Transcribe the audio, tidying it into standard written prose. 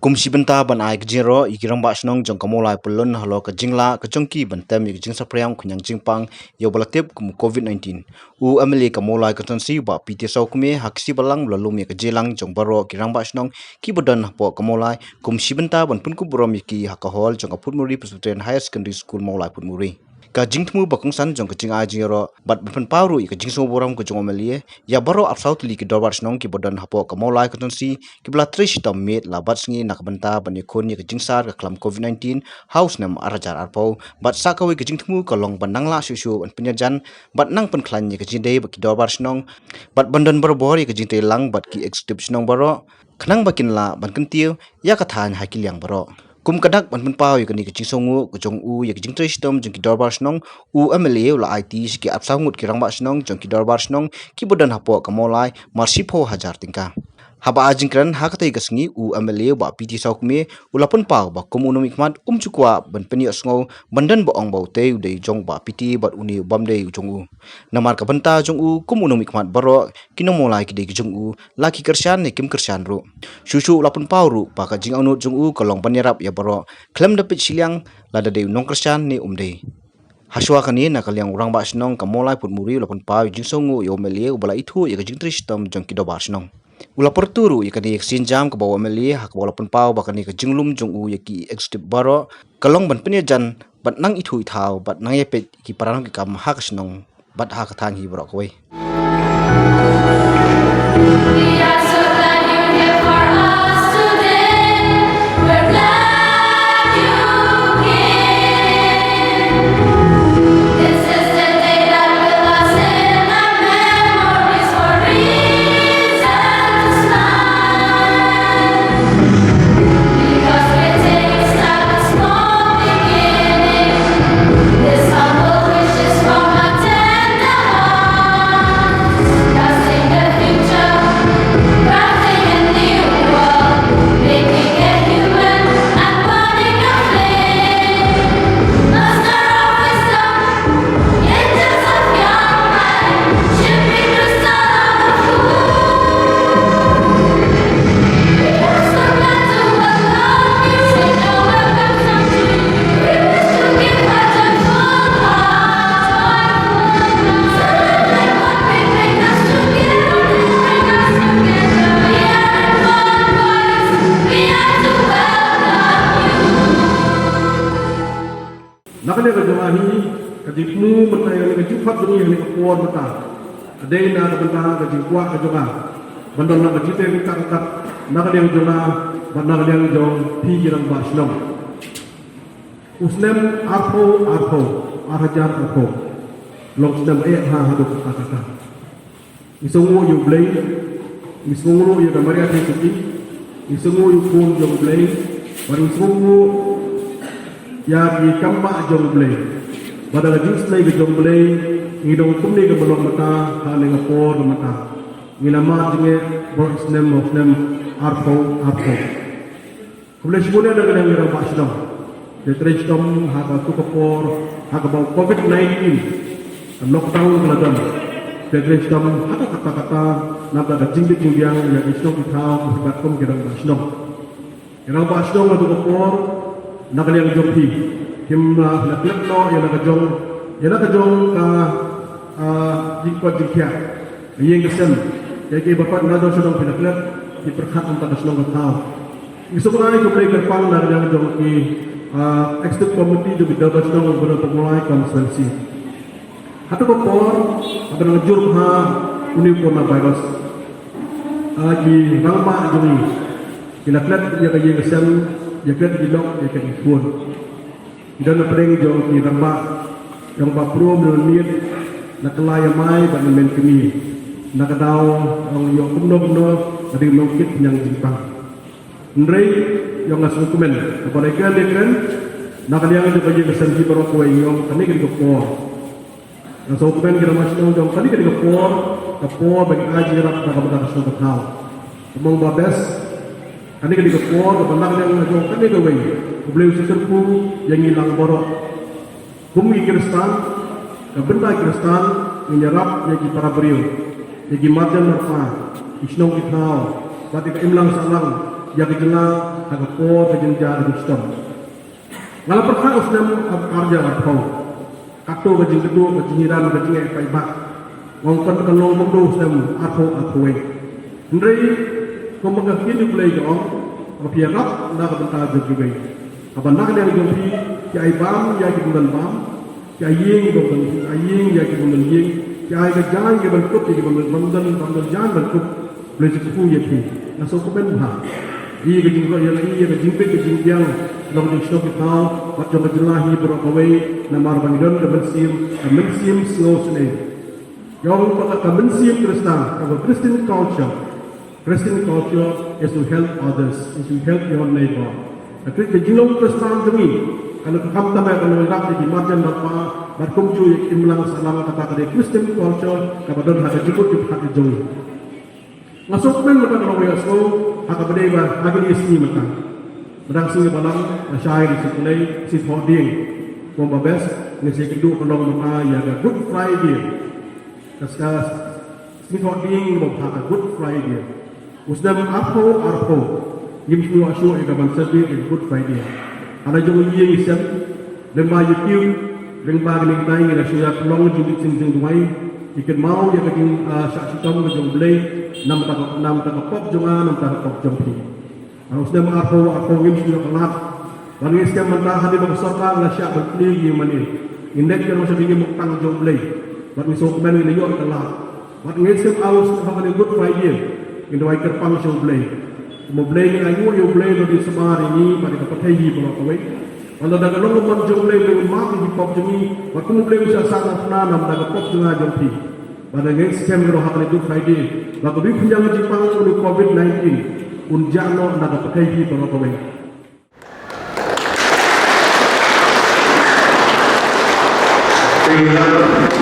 Kumsi benta ban ai kjiro Rangbah Shnong jong kamolai pulun halo ka jinglah ka jongki bantem jingsaphriang kunyang jingpang yo balatep kum COVID-19 u MLA kamolai ka tonsi ba piti sau kume haksi balang lalum ka jelang jong baro Rangbah Shnong ki bodan po kamolai kumsi benta ban pynkupburom ki hakahol jong putmuri Presbyterian Higher Secondary School maulai putmuri ka jingtmu bakungsan jong ka jinga jingro bat ban pauru ka jingsaphriang ka jong MLA ya baro apsau tuli ki Rangbah Shnong ki bodan hapo kamolai ka tonsi ki blatrish tam met labat sngi nakbenta ban ikon ka jingsar ka klam COVID-19 house nam arajar arpo bat sakawi ka jingtmu ka long banangla susu an penyajan bat nang pen klan ka jindei ba ki Rangbah Shnong bat bandan barbor ka jingtei lang bat ki executive Shnong baro khnang bakin la ban kentiu ya ka than hakil yang baro kum kadak ban pau ya kani kecing songu kejong u ya kecing tristom jong ki Rangbah Shnong u MLA la IT ki apsau ngut ki Rangbah Shnong jong ki Rangbah Shnong ki bodan hapo kamolai marsipo hajar tingka haba ajingkran hakatai gasngi u MLA ba piti saukme ulapun pau ba komunum ikmat chukwa ban peni asngo bandan ba ong baute udei jong ba piti bat uni bamdei jong u namar ka banta jong u komunum ikmat baro kinomolai ki dei jong u laki kershan ne kim kershan ru susu ulapun pau ru ba ka jing anu jong u kolong banyarap ya baro klem dapit siliang lada dei nong kershan ne umdei haswa kani nakaliang Rangbah Shnong kamolai putmuri ulapun pau jing songu yo MLA ubala itu ya jing tristom jong ki Rangbah Shnong ula perturu yakani sinjam ke bawah MLA hak walaupun pau bakani ke jinglum jong u yaki executive baro kalong ban penyajan bat nang itu ithau bat nang yepet ki parang ki kam hak Shnong bat hak thang hi baro koi nakane ka jamahi ka jikmu matay ka jupat dunia ni ka puan mata adai na ka benda ka jikwa ka jama bandol na ka jite ka ka nakane ka jama bandal yang jong pi Rangbah Shnong usnem arpo arajar arpo long snem ha hadu kata isungu yu blay isungu yu damaria ti isungu yu pun jong blay baru isungu ya ki kamba jomblay badala jus lay ke jomblay ngidong kumni ke belong mata hale ngapor mata ngilama dinge box nem of nem arpo kumle shibune ada ke Rangbah Shnong de trestom haga tukapor haga bau COVID-19 lockdown keladam de trestom haga kata naga da jingdik ngudiang ya istok ithau sebat kom ke Rangbah Shnong tukapor nakaliang jompi kim na klekno ya nakajong ka jingkot jingkya yeng kesen yake bapak nado sedang pinaklek di perkhat antara Shnong tau isukrai ko play kerpang nakaliang jong ki executive committee jo Rangbah Shnong benar pemulai konstituensi hatu ko por ada ngejur ha uni coronavirus di Rangbah joni pinaklek ya ka yeng kesen jagat dilok jagat ikun dan napring jong ki Rangbah niat nakalaya mai ban men kemi nakadaw ang yo kumno adi mungkit yang jipang ndrei yang ngasu kumen apalagi dekren nakaliang jo kaji kesan ki baro ko yo kani ki ko ngasu kumen ki Rangbah Shnong jong kani ki ko bagi aji rap ka kabata Shnong tau mong babes kani ka dikapor ka balang yang jong kani ka way beliau seserpu yang hilang borok bumi Kristan ka benda Kristan menyerap yagi para beliau yagi madan narfa isnong itau pati ka imlang salang ya ke jinglah aga po ke jingja ke stom ngala perkha usnam arja arpo kato ke jingdu ke jingiran ke jingai pai bak ngongkon ke long mongdo usnam arpo arpoe ndrei ko maga kini play ko apia rap na ka benta jogbe aban nak dia jompi ki ai bam ya ki bulan bam ki aying do kan aying ya ki bulan ying ki ai ga jang ki ban kut ki bulan bandan jang ban kut boleh cukup ya pi na so ko ben ha i ga jing ko ya i ga jing pe ki jing yang long di shop ki tau wat jom jelahi bro kawe na mar bang don ka ben sim slow sne yong ka ben sim kristen ka Christian culture. Christian culture is to help others, is to help your neighbor. Akhirnya jinglah Kristen demi kalau kamu tambah kalau nak di marjan bapa berkum cuy imlang salam kata kata Christian culture kepada hati jemput di hati jauh. Masuk men mereka kalau biasa agak berdeba lagi di sini mereka. Berang sini balang syair di sekolah si holding pembabes nasi kedua kalau mereka ya Good Friday. Kaskas si holding mereka Good Friday. Usdam arpo yimsu asu igaban sabi in Good Friday ana jogo yeng sem lemba youtube lemba gning tai ngi suya long jing sing duai ikan mau ya kaging sak sitom jong blay nam ta pop jonga nam ta pop jompi usdam arpo yimsu alat bangis kam menta hadi bang sorka la syak berpli yimani indek kan masa dingi mukang jong blay bat mi sok men ni yo kala bat ngesem aus ha Good Friday Indo ay kerpang show blay. Mo blay ni ayu yo blay no di samar ini pada kapatay hi pala kawai. Kalau daga long mo jong blay ni ma ki pop jumi, wa kum blay sa sa na nam daga pop junga jompi. Pada ngeng scam ro hakani Good Friday. Ba ko bi kunjang ji pang ni COVID-19 unjano daga kapatay hi pala kawai. MLA